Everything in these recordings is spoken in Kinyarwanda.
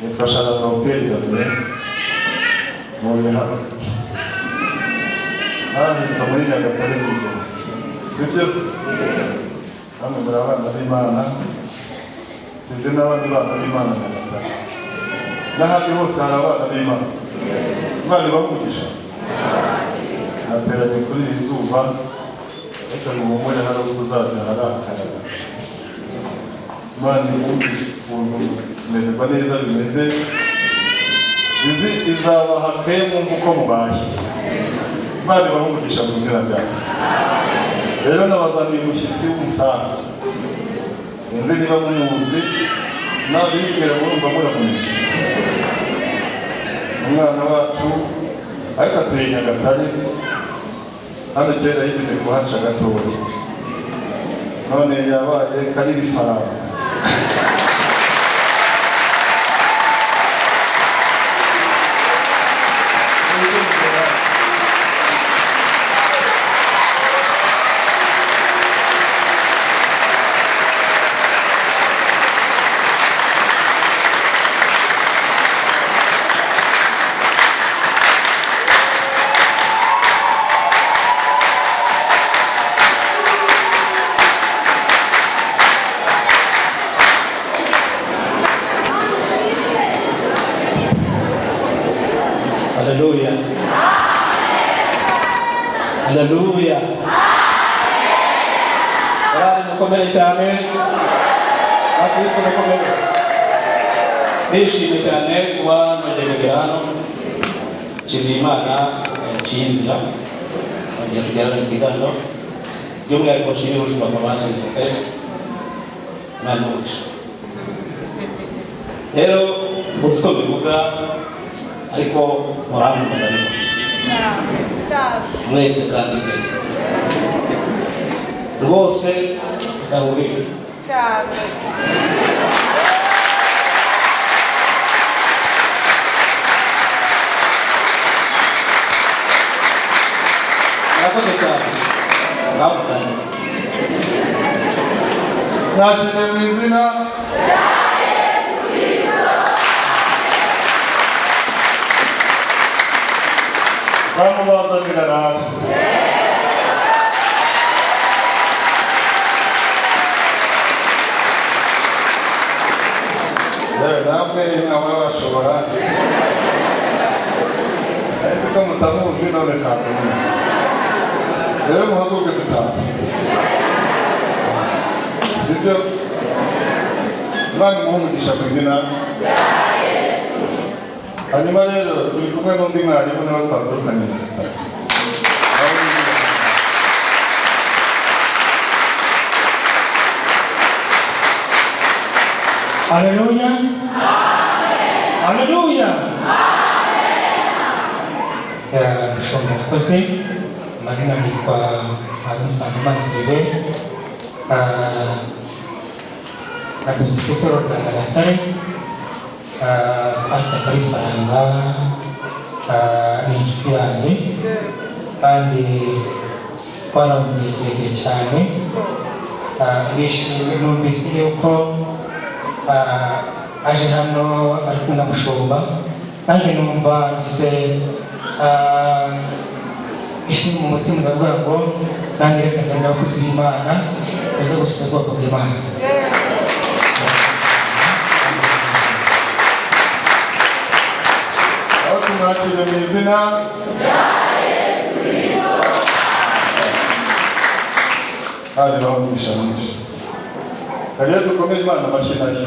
nitwashaka kweli dame muri hano muri Nyagatare bizo sibyo hano muri abana b'Imana size n'abandi bana b'Imana Nyagatare n'ahandi hose hari abana b'Imana Imana ibamugisha nateranye kuri izuba reka n'umumure hari uzajya harakaraga Imana imugisha ukuntu mererwa neza bimeze izabaha kemu uko mubaye Imana ibamugisha mu izina ryayo rero nabazaniye umushyitsi w'umusaza nzi niba mumuzi nabibwira murumva muramuzi umwana wacu ariko atuye Nyagatare hano kera yigeze kuhaca gatoya none yabaye kari bifaranga Haleluya. Haleluya. Orari mukomere cyane. Bakristo mukomere. Nishimye cyane kuba nagerageje hano. Nshimiye Imana cyinzira. Ngiye kugera mu kiganiro. By'umwihariko nshimiye ubuzima bw'abasize. Namugisha. Rero uko bivuga ariko muramukunda mwese kandi rwose ndahuriye cyane nakoze cyane namukanye nakine mu izina Vamos lá, Zanirará. Não é a chorar. Esse como estamos usando nessa turma. Eu não vou que tá. Se eu não vou me chamar hanyuma rero turi kumwe n'undi mwarimu nawe twaturukanye Haleluya. Haleluya. Shomba kose mazina yitwa Anusanzimana Sylvain Sekretari wa Nyagatare Pastor Karifaranga ni inshuti yanjye kandi twaramutekereje cyane bishimiye numvise yuko aje hano ari kumwe na Mushumba nanjye numva ngize ishimwe mu mutima ndavuga ngo nanjye reka ndamya abakozi b'Imana uze gusubiza ubwoko bw'Imana mwakire mu izina rya Yesu Kristo. Hadi bamugisha mugisha. Kariya dukomere Imana amashyi nayo.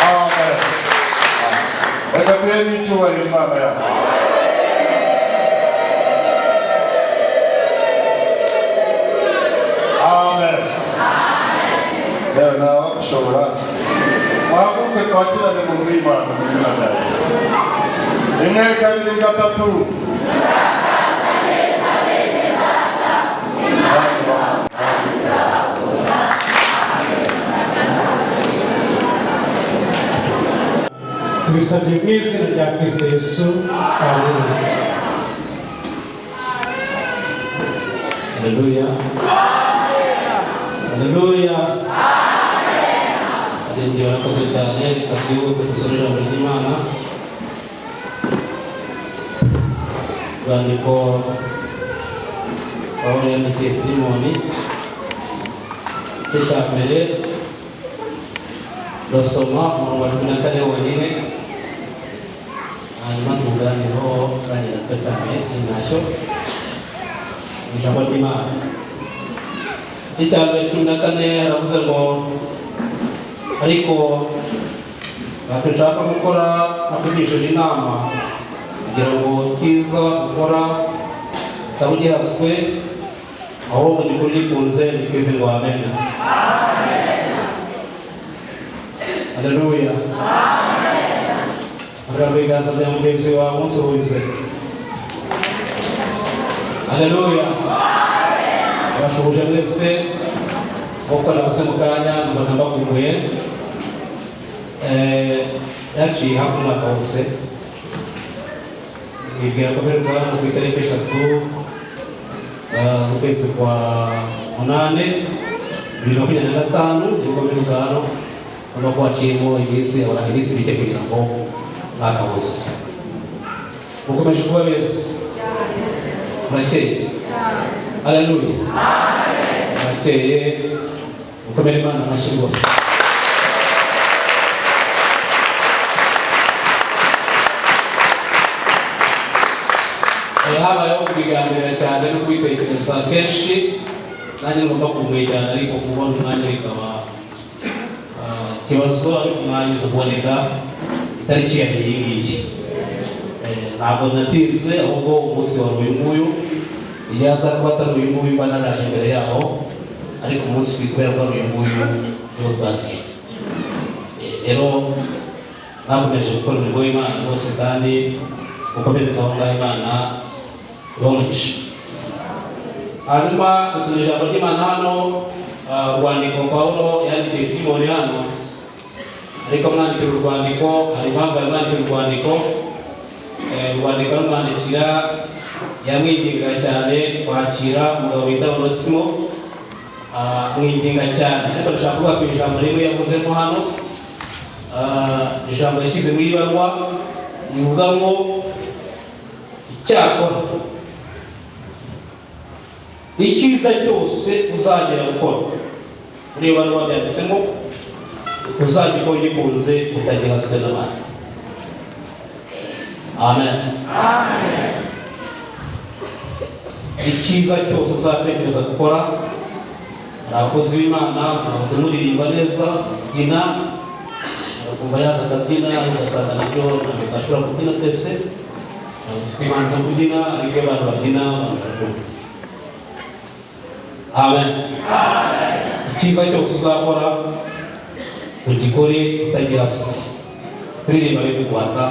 Amen. Reka tuhe n'icyubahiro Imana yacu. Amen. Now, shobora. Wabuke twakirane mu nzu y'Imana mu izina rya Yesu. Rimwe kabiri gatatu. Kristo tubisabye mu izina rya Kristo Yesu. Amen. Haleluya. Haleluya. Ndio wanakoze cyane kabyuko gusorera mu Imana. Rwandiko Pawulo yandikiye Filemoni cya mbere basoma umurongo wa 14 wonyine, hanyuma tuganiraho kandi natwe inashyo ijambo ry'Imana. Icya mbere 14 haravuze ngo ariko bashaka gukora nakugishije inama kugira ngo kiza gukora tabugihaswe ahubwo gikuri gikunze nikize ngo amen. Haleluya. Biganza bya mugenzi wawe unsuhuze. Haleluya. Abashuhuje mwese kuko nabase mu kanya mbona mbakumbuye. Yaciye hafi umwaka wose ibwira ko mbere rwanda ku itariki 3 ukwezi kwa 8 2025 nibwo mirugano aba kwaciyemo iminsi abarahirizi bite kugira ngo umwaka wose mukomeje kuba beza. Murakeye. Haleluya. Murakeye. Mukomere Imana amashyi rwose. Habayeho kubiganira cyane no kubitekereza kenshi, nanjye ngomba kumenya cyane ariko kubona umwanya bikaba kibazo, ariko umwanya uzaboneka itariki ya iyi. Ntabwo natinze ahubwo umunsi wa uyu nguyu yaza kuba atari uyu nguyu mba naraje imbere yaho, ariko umunsi kubera ko uyu nguyu niwo twaziye. Rero nakomeje gukora imirimo y'Imana rwose kandi gukomereza aho ngaho Imana umugisha. Hanyuma dusoma ijambo ry'Imana hano, urwandiko Pawulo yandikiye Filemoni hano, ariko mwandikira urwandiko hari impamvu yamwandikira urwandiko rumwandikira yamwinginga cyane kwakira umugabo bita Onesimo, mwinginga cyane. Ariko ndashaka kuvuga ku ijambo rimwe yavuzemo hano, ijambo yashyize muri ibaruwa rivuga ngo icyakora icyiza cyose uzagera gukora. Muri iyo baruwa byanditsemo uzagikora gikunze utagihaswe n'abandi. Amen. Amen. Icyiza cyose uzatekereza gukora, abakozi b'Imana bavuze muririmba neza, kubyina, kumva yaza akabyina, ugasanga nabyo ntibashobora kubyina twese, Imana kubyina ariko abantu babyina barabyumva. Amen. Amen. Icyiza cyose uzakora ugikore utagihaswe. Kuririmba bikuguhata,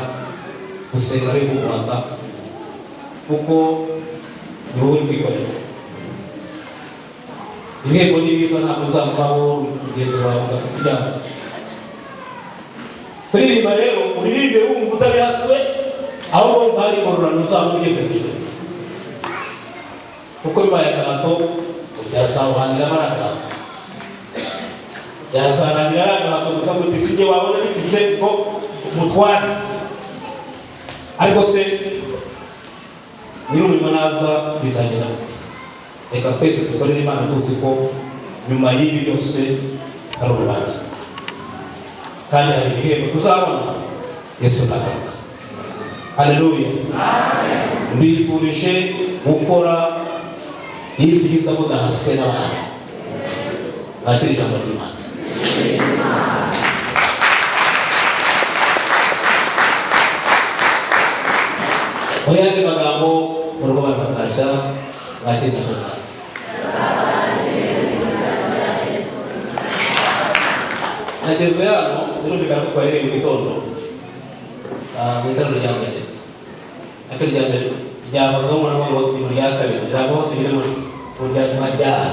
gusenga bikuguhata, kuko ni wowe kwikorera. Intego ni biza ntabwo uzamubaho mugenzi wawe ugakujyana. Kuririmba rero uririmbe wumva utabihaswe, aho wumva hari ingororano uzaba ugeze ku ijuru. Kuko bibaye agahato byazawuhangira agahato, byazarangira ari agahato gusa ngo tifike wabona bikize ko umutware. Ariko se nyir'umurimo naza bizagenda gute? Reka twese dukorere Imana tuzi ko nyuma y'ibi byose hari urubanza, kandi hari ibihembo tuzabona Yesu nagaruka. Haleluya. Amen. Mbifurije gukora ibyiza mudahaswe n'abantu. Bakira ijambo ry'Imana. Muri andi magambo mu rugo barakasha bakira ijambo. Nageze hano birumvikana ko twahereye mu gitondo mu itanuro rya mbere. Akiri rya mbere ryavugamo n'amahoro mu rya kabiri ryavaho tugire mu rya majyana.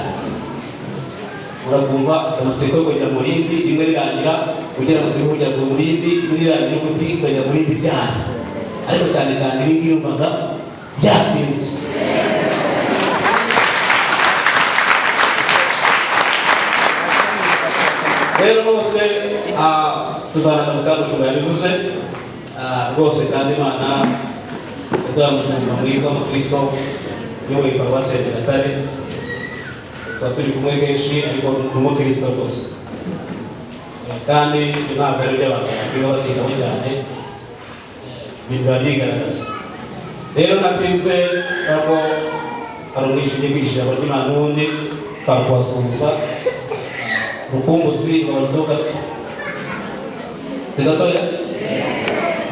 Murakumva amatsiko yo kujya mu rindi rimwe rirangira kugira ngo zihujya mu murindi n'irani n'ubuti kujya mu rindi byaha, ariko cyane cyane ibi ngibi umvaga byatinze. Rero bose tuzanagaruka gushobora yabivuze rwose, kandi Imana yaduha umushumba mwiza w'umukristo uyoboye paruwasi ya Nyagatare, tuba turi kumwe kenshi ariko ni umukristo rwose, kandi ntabwo ari iby'abantu bakwiye batindaho cyane, biba byigaragaza. Rero natinze kuko hari umwishyuye kwigisha ijambo ry'Imana n'ubundi twakubasuhuza urukumbuzi rwabanzeho gato gatoya,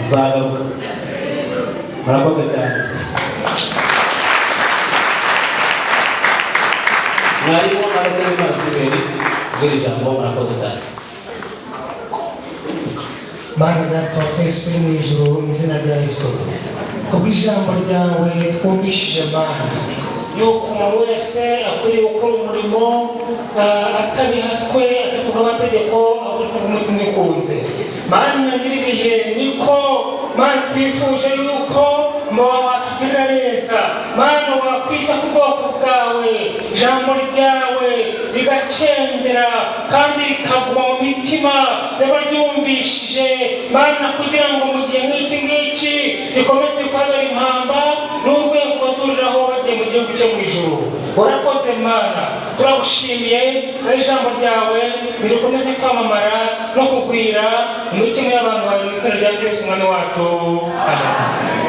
nzagaruka. Murakoze cyane. Mwarimu n'abakozi b'Imana Silveri mbwira ijambo, murakoze cyane. Mana Data wa twese uri mu ijuru, mu izina rya Yesu, kubw'ijambo ryawe twumvishije Mana yuko umuntu wese akwiriye gukora umurimo atabihaswe, atavuga amategeko, ahubwo umutima ukunze. Mana nyir'ibihe, niko Mana twifuje yuko watugirira neza, Mana wakwita ku bwoko bwawe, ijambo ryawe rigacengera kandi rikaguma mu mitima y'abaryumvishije, Mana kugira ngo mu gihe nk'iki ngiki rikomeze kubabera impamba n'urwego bazuriraho bagiye mu gihugu cyo mu ijuru. Urakoze Mana, turagushimiye ijambo ryawe nirikomeze kwamamara no kugwira mu mitima y'abantu bawe, mu izina rya Yesu umwami wacu. Amen.